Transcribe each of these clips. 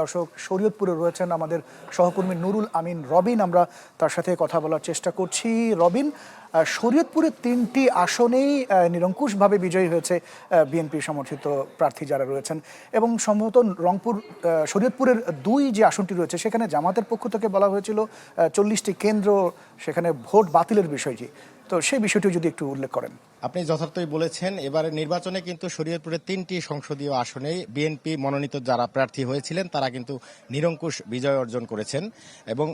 দর্শক, শরীয়তপুরে রয়েছেন আমাদের সহকর্মী নুরুল আমিন রবিন। আমরা তার সাথে কথা বলার চেষ্টা করছি। রবিন, শরীয়তপুরে ৩টি আসনেই নিরঙ্কুশভাবে বিজয়ী হয়েছে বিএনপি সমর্থিত প্রার্থী যারা রয়েছেন, এবং সম্ভবত রংপুর শরীয়তপুরের ২ যে আসনটি রয়েছে সেখানে জামাতের পক্ষ থেকে বলা হয়েছিল ৪০টি কেন্দ্র সেখানে ভোট বাতিলের বিষয়টি। তো সেই বিষয়টি যদি একটু উল্লেখ করেন। আপনি যথার্থই বলেছেন, এবারে নির্বাচনে কিন্তু শরীয়তপুরের 3টি সংসদীয় আসনেই বিএনপি মনোনীত যারা প্রার্থী হয়েছিলেন তারা কিন্তু নিরঙ্কুশ বিজয় অর্জন করেছেন। এবং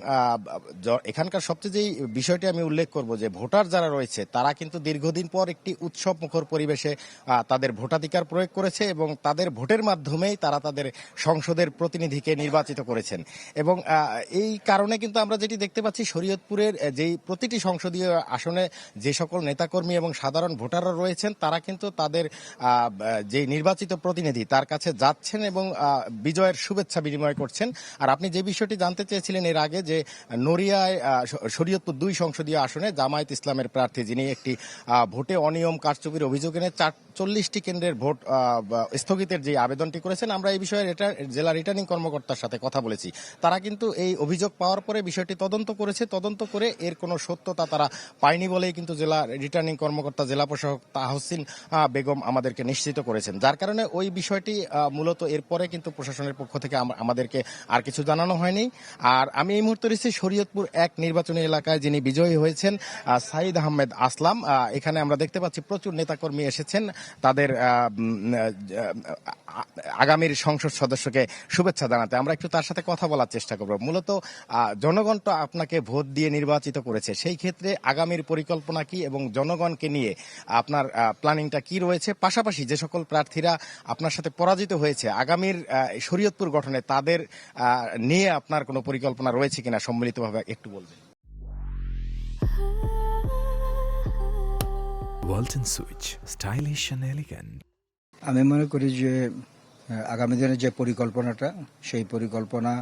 এখানকার সবচেয়ে যেই বিষয়টি আমি উল্লেখ করব যে ভোটার যারা রয়েছে তারা কিন্তু দীর্ঘদিন পর একটি উৎসব মুখর পরিবেশে তাদের ভোটাধিকার প্রয়োগ করেছে এবং তাদের ভোটের মাধ্যমেই তারা তাদের সংসদের প্রতিনিধিকে নির্বাচিত করেছেন। এবং এই কারণে কিন্তু আমরা যেটি দেখতে পাচ্ছি, শরীয়তপুরের যেই প্রতিটি সংসদীয় আসনে যে সকল নেতাকর্মী এবং সাধারণ ভোটাররা রয়েছেন তারা কিন্তু তাদের যে নির্বাচিত প্রতিনিধি তার কাছে যাচ্ছেন এবং বিজয়ের শুভেচ্ছা বিনিময় করছেন। আর আপনি যে বিষয়টি জানতে চেয়েছিলেন এর আগে, যে নড়িয়ায় শরীয়তপুর 2 সংসদীয় আসনে জামায়াত ইসলামের প্রার্থী যিনি একটি ভোটে অনিয়ম কারচুপির অভিযোগ এনে 40টি কেন্দ্রের ভোট স্থগিতের যে আবেদনটি করেছেন, আমরা এই বিষয়ে জেলা রিটার্নিং কর্মকর্তার সাথে কথা বলেছি। তারা কিন্তু এই অভিযোগ পাওয়ার পরে বিষয়টি তদন্ত করেছে, তদন্ত করে এর কোনো সত্যতা তারা পায়নি বলেই কিন্তু জেলা রিটার্নিং কর্মকর্তা জেলা প্রশাসক তাহসিন বেগম আমাদেরকে নিশ্চিত করেছেন। যার কারণে ওই বিষয়টি মূলত এরপরে কিন্তু প্রশাসনের পক্ষ থেকে আমাদেরকে আর কিছু জানানো হয়নি। আর আমি এই মুহূর্তে রয়েছি শরীয়তপুর 1 নির্বাচনী এলাকায়, যিনি বিজয়ী হয়েছেন সাইদ আহমেদ আসলাম। এখানে আমরা দেখতে পাচ্ছি প্রচুর নেতাকর্মী এসেছেন তাদের আগামীর সংসদ সদস্যকে শুভেচ্ছা জানাতে। আমরা একটু তার সাথে কথা বলার চেষ্টা করব। মূলত জনগণ তো আপনাকে ভোট দিয়ে নির্বাচিত করেছে, সেই ক্ষেত্রে আগামীর পরিকল্পনা কি এবং জনগণকে নিয়ে আপনার প্ল্যানিংটা কি রয়েছে? পাশাপাশি যে সকল প্রার্থীরা আপনার সাথে পরাজিত হয়েছে, আগামীর শরীয়তপুর গঠনে তাদের নিয়ে আপনার কোনো পরিকল্পনা রয়েছে কিনা সম্মিলিতভাবে একটু বলবেন। Walton switch, stylish and elegant. আমি মনে করি যে আগামী দিনের যে পরিকল্পনাটা, সেই পরিকল্পনা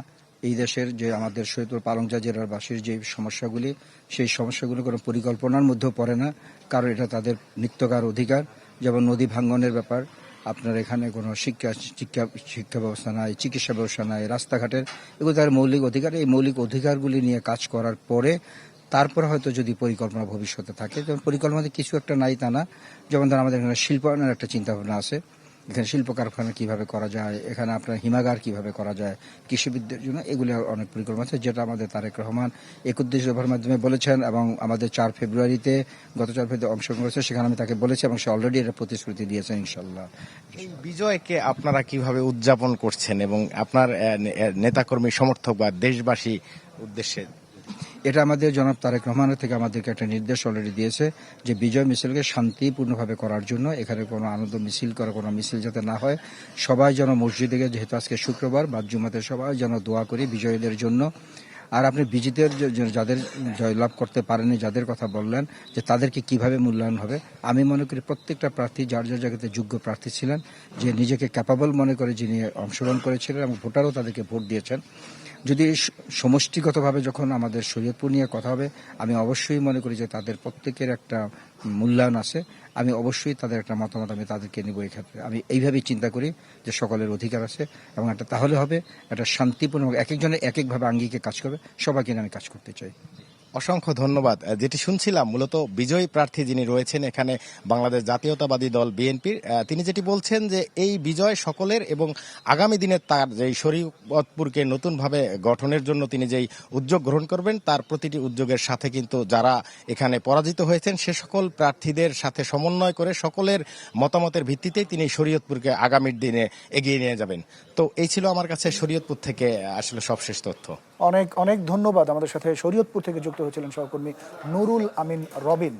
এই দেশের যে আমাদের শরীয়তপুর পালংচা জেলার বাসীর যে সমস্যাগুলি, সেই সমস্যাগুলো কোনো পরিকল্পনার মধ্যেও পড়ে না, কারণ এটা তাদের নিত্যকার অধিকার। যেমন নদী ভাঙ্গনের ব্যাপার, আপনার এখানে কোনো শিক্ষা ব্যবস্থা নাই, চিকিৎসা ব্যবস্থা নাই, রাস্তাঘাটের, এগুলো তার মৌলিক অধিকার। এই মৌলিক অধিকারগুলি নিয়ে কাজ করার পরে তারপর হয়তো যদি পরিকল্পনা ভবিষ্যতে থাকে, যেমন পরিকল্পনাতে কিছু একটা নাই তা না। যেমন ধর আমাদের এখানে শিল্পায়নের একটা চিন্তাভাবনা আছে, এখানে শিল্প কারখানা কিভাবে করা যায়, এখানে আপনার হিমাগার কিভাবে করা যায় কৃষিবিদদের জন্য, এগুলি অনেক পরিকল্পনা আছে, যেটা আমাদের তারেক রহমান 31 দফার মাধ্যমে বলেছেন এবং আমাদের 4 ফেব্রুয়ারিতে গত 4 ফেব্রুয়ারিতে অংশগ্রহণ করেছে, সেখানে আমি তাকে বলেছি এবং সে অলরেডি এটা প্রতিশ্রুতি দিয়েছেন ইনশাল্লাহ। এই বিজয়কে আপনারা কিভাবে উদযাপন করছেন এবং আপনার নেতাকর্মী সমর্থক বা দেশবাসী উদ্দেশ্যে? এটা আমাদের জনাব তারেক রহমানের থেকে আমাদেরকে একটা নির্দেশ অলরেডি দিয়েছে যে বিজয় মিছিলকে শান্তিপূর্ণভাবে করার জন্য, এখানে কোনো আনন্দ মিছিল করা, কোনো মিছিল যাতে না হয়, সবাই যেন মসজিদে গিয়ে, যেহেতু আজকে শুক্রবার বা জুমাতে, সবাই যেন দোয়া করি বিজয়ীদের জন্য। আর আপনি বিজয়ীদের যাদের জয়লাভ করতে পারেনি, যাদের কথা বললেন যে তাদেরকে কিভাবে মূল্যায়ন হবে, আমি মনে করি প্রত্যেকটা প্রার্থী যার যার জায়গাতে যোগ্য প্রার্থী ছিলেন, যে নিজেকে ক্যাপাবল মনে করে যিনি অংশগ্রহণ করেছিলেন এবং ভোটারও তাদেরকে ভোট দিয়েছেন। যদি সমষ্টিগতভাবে যখন আমাদের শরীয়তপুর নিয়ে কথা হবে, আমি অবশ্যই মনে করি যে তাদের প্রত্যেকের একটা মূল্যায়ন আছে, আমি অবশ্যই তাদের একটা মতামত আমি তাদেরকে নেব। এই ক্ষেত্রে আমি এইভাবেই চিন্তা করি যে সকলের অধিকার আছে এবং একটা তাহলে হবে একটা শান্তিপূর্ণ, এক একজনের এক একভাবে আঙ্গিকে কাজ করবে, সবাইকে আমি কাজ করতে চাই। অসংখ্য ধন্যবাদ। যেটি শুনছিলাম মূলত বিজয়ী প্রার্থী যিনি রয়েছেন এখানে বাংলাদেশ জাতীয়তাবাদী দল বিএনপির, তিনি যেটি বলছেন যে এই বিজয় সকলের এবং আগামী দিনে তার যেই শরীয়তপুরকে নতুনভাবে গঠনের জন্য তিনি যেই উদ্যোগ গ্রহণ করবেন, তার প্রতিটি উদ্যোগের সাথে কিন্তু যারা এখানে পরাজিত হয়েছেন সে সকল প্রার্থীদের সাথে সমন্বয় করে সকলের মতামতের ভিত্তিতেই তিনি শরীয়তপুরকে আগামীর দিনে এগিয়ে নিয়ে যাবেন। তো এই ছিল আমার কাছে শরীয়তপুর থেকে আসলে সবশেষ তথ্য। অনেক অনেক ধন্যবাদ। আমাদের সাথে শরীয়তপুর থেকে যুক্ত হয়েছিলেন সহকর্মী নুরুল আমিন রবিন।